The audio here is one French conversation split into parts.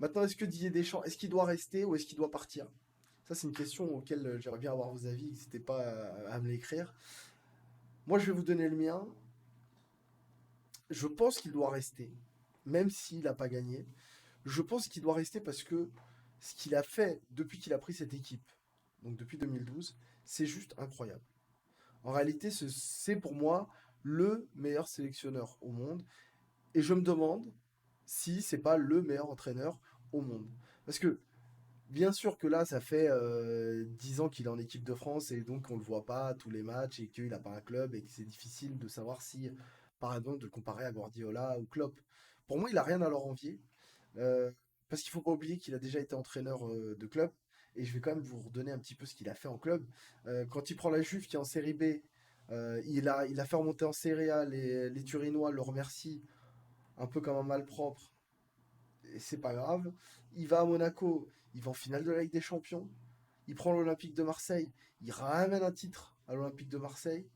Maintenant, est-ce que Didier Deschamps, est-ce qu'il doit rester ou est-ce qu'il doit partir? Ça, c'est une question auquel j'aimerais bien avoir vos avis. N'hésitez pas à me l'écrire. Moi, je vais vous donner le mien. Je pense qu'il doit rester, même s'il n'a pas gagné. Je pense qu'il doit rester parce que ce qu'il a fait depuis qu'il a pris cette équipe, donc depuis 2012, c'est juste incroyable. En réalité, c'est pour moi le meilleur sélectionneur au monde. Et je me demande si c'est pas le meilleur entraîneur au monde. Parce que, bien sûr que là, ça fait 10 ans qu'il est en équipe de France et donc on le voit pas à tous les matchs et qu'il n'a pas un club et que c'est difficile de savoir si, par exemple, de le comparer à Guardiola ou Klopp. Pour moi, il a rien à leur envier. euh, Parce qu'il faut pas oublier qu'il a déjà été entraîneur de club. Et je vais quand même vous redonner un petit peu ce qu'il a fait en club. Quand il prend la Juve qui est en série B, il a fait remonter en série A. Les Turinois le remercient un peu comme un malpropre. Et c'est pas grave. Il va à Monaco, il va en finale de la Ligue des Champions. Il prend l'Olympique de Marseille, il ramène un titre à l'Olympique de Marseille.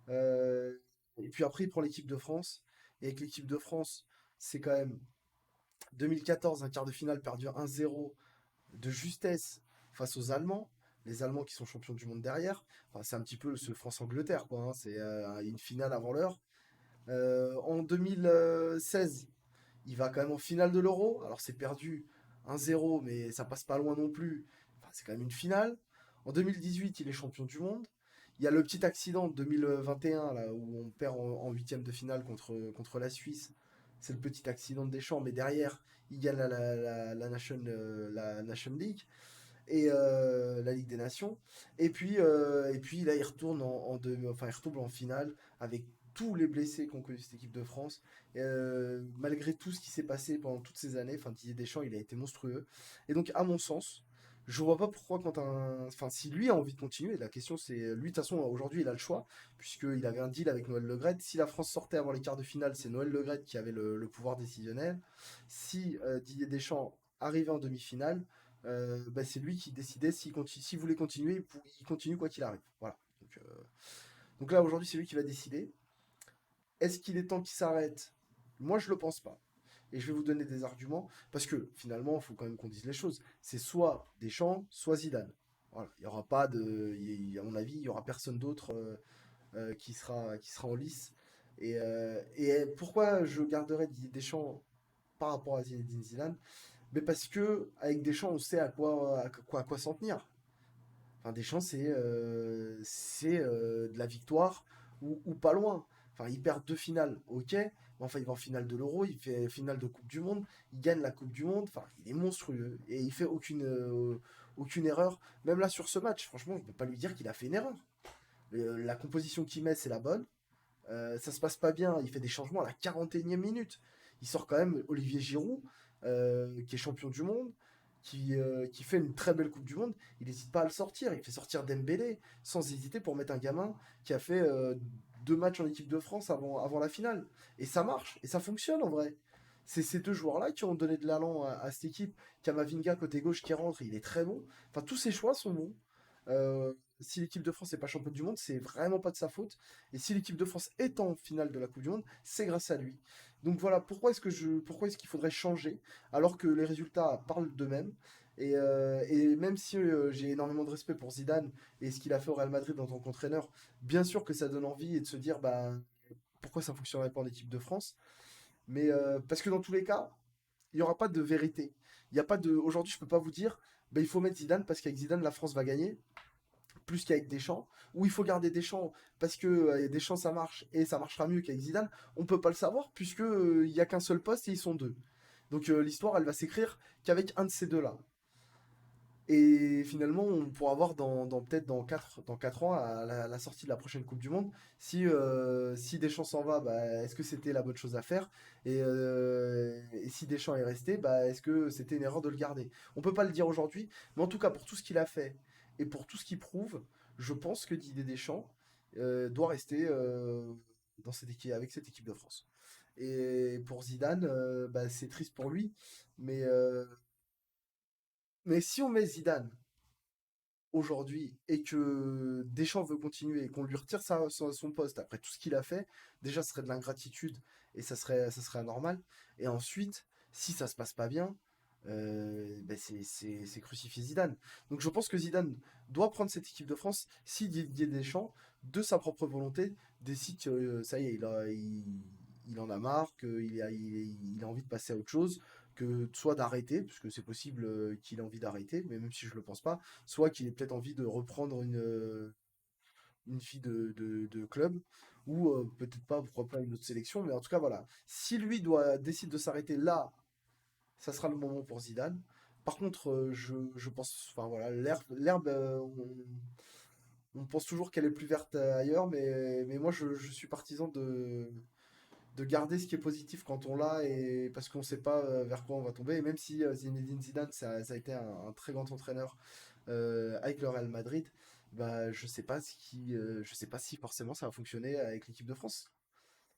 Euh, et puis après, il prend l'équipe de France. Et avec l'équipe de France, c'est quand même 2014, un quart de finale perdu 1-0 de justesse face aux Allemands. Les Allemands qui sont champions du monde derrière. Enfin, c'est un petit peu ce France-Angleterre, quoi, hein. C'est une finale avant l'heure. En 2016, il va quand même en finale de l'Euro. Alors c'est perdu 1-0, mais ça passe pas loin non plus. Enfin, c'est quand même une finale. En 2018, il est champion du monde. Il y a le petit accident de 2021 là, où on perd en huitième de finale contre la Suisse. C'est le petit accident de Deschamps, mais derrière, il gagne la Nation League et la Ligue des Nations. Et puis là, il retourne enfin, il retombe en finale avec tous les blessés qu'ont connu cette équipe de France. Malgré tout ce qui s'est passé pendant toutes ces années, enfin, Didier Deschamps, il a été monstrueux. Et donc, à mon sens, je vois pas pourquoi enfin, si lui a envie de continuer, la question c'est, lui, de toute façon, aujourd'hui, il a le choix, puisqu'il avait un deal avec Noël Le Graët. Si la France sortait avant les quarts de finale, c'est Noël Le Graët qui avait le pouvoir décisionnel. Si Didier Deschamps arrivait en demi-finale, bah, c'est lui qui décidait s'il voulait continuer, il continue quoi qu'il arrive. Voilà. Donc là, aujourd'hui, c'est lui qui va décider. Est-ce qu'il est temps qu'il s'arrête? Moi, je le pense pas. Et je vais vous donner des arguments, parce que finalement, il faut quand même qu'on dise les choses. C'est soit Deschamps, soit Zidane. Voilà. Il y aura pas de. À mon avis, il y aura personne d'autre qui sera en lice. Et pourquoi je garderais Didier Deschamps par rapport à Zinedine Zidane? Mais parce que avec Deschamps, on sait à quoi s'en tenir. Enfin, Deschamps, c'est de la victoire ou pas loin. Enfin, il perd deux finales, ok. Mais enfin, il va en finale de l'Euro, il fait finale de Coupe du Monde, il gagne la Coupe du Monde. Enfin, il est monstrueux et il fait aucune erreur. Même là, sur ce match, franchement, je ne peux pas lui dire qu'il a fait une erreur. La composition qu'il met, c'est la bonne. Ça se passe pas bien, il fait des changements à la 41e minute. Il sort quand même Olivier Giroud, qui est champion du monde, qui fait une très belle Coupe du Monde. Il n'hésite pas à le sortir. Il fait sortir Dembélé sans hésiter pour mettre un gamin qui a fait deux matchs en équipe de France avant la finale. Et ça marche, et ça fonctionne en vrai. C'est ces deux joueurs-là qui ont donné de l'allant à cette équipe. Kamavinga côté gauche qui rentre, il est très bon. Enfin, tous ces choix sont bons. Si l'équipe de France n'est pas championne du monde, c'est vraiment pas de sa faute. Et si l'équipe de France est en finale de la Coupe du Monde, c'est grâce à lui. Donc voilà, pourquoi est-ce qu'il faudrait changer alors que les résultats parlent d'eux-mêmes. Et même si j'ai énormément de respect pour Zidane et ce qu'il a fait au Real Madrid en tant qu'entraîneur, bien sûr que ça donne envie et de se dire bah, pourquoi ça ne fonctionnerait pas en équipe de France. Mais parce que dans tous les cas, il n'y aura pas de vérité. Il y a pas de. Aujourd'hui, je peux pas vous dire bah, il faut mettre Zidane parce qu'avec Zidane, la France va gagner plus qu'avec Deschamps, ou il faut garder Deschamps parce que Deschamps ça marche et ça marchera mieux qu'avec Zidane, on peut pas le savoir puisque il y a qu'un seul poste et ils sont deux. Donc l'histoire elle va s'écrire qu'avec un de ces deux-là. Et finalement, on pourra voir peut-être dans 4 ans, à la sortie de la prochaine Coupe du Monde, si Deschamps s'en va, bah, est-ce que c'était la bonne chose à faire? Et si Deschamps est resté, bah, est-ce que c'était une erreur de le garder? On peut pas le dire aujourd'hui, mais en tout cas, pour tout ce qu'il a fait et pour tout ce qu'il prouve, je pense que Didier Deschamps doit rester avec cette équipe de France. Et pour Zidane, bah, c'est triste pour lui, mais, euh, mais si on met Zidane aujourd'hui et que Deschamps veut continuer et qu'on lui retire son poste après tout ce qu'il a fait, déjà ce serait de l'ingratitude et ça serait anormal. Et ensuite, si ça se passe pas bien, ben c'est crucifier Zidane. Donc je pense que Zidane doit prendre cette équipe de France si Didier Deschamps, de sa propre volonté, décide que ça y est, il en a marre, il a envie de passer à autre chose, que soit d'arrêter, puisque c'est possible qu'il ait envie d'arrêter, mais même si je le pense pas, soit qu'il ait peut-être envie de reprendre une vie de club, ou peut-être pas, pourquoi pas une autre sélection, mais en tout cas voilà. Si lui décide de s'arrêter là, ça sera le moment pour Zidane. Par contre, je pense, enfin voilà, l'herbe, on pense toujours qu'elle est plus verte ailleurs, mais moi je suis partisan de garder ce qui est positif quand on l'a, et parce qu'on ne sait pas vers quoi on va tomber. Et même si Zinedine Zidane, ça a été un très grand entraîneur avec le Real Madrid, bah, je sais pas si forcément ça va fonctionner avec l'équipe de France.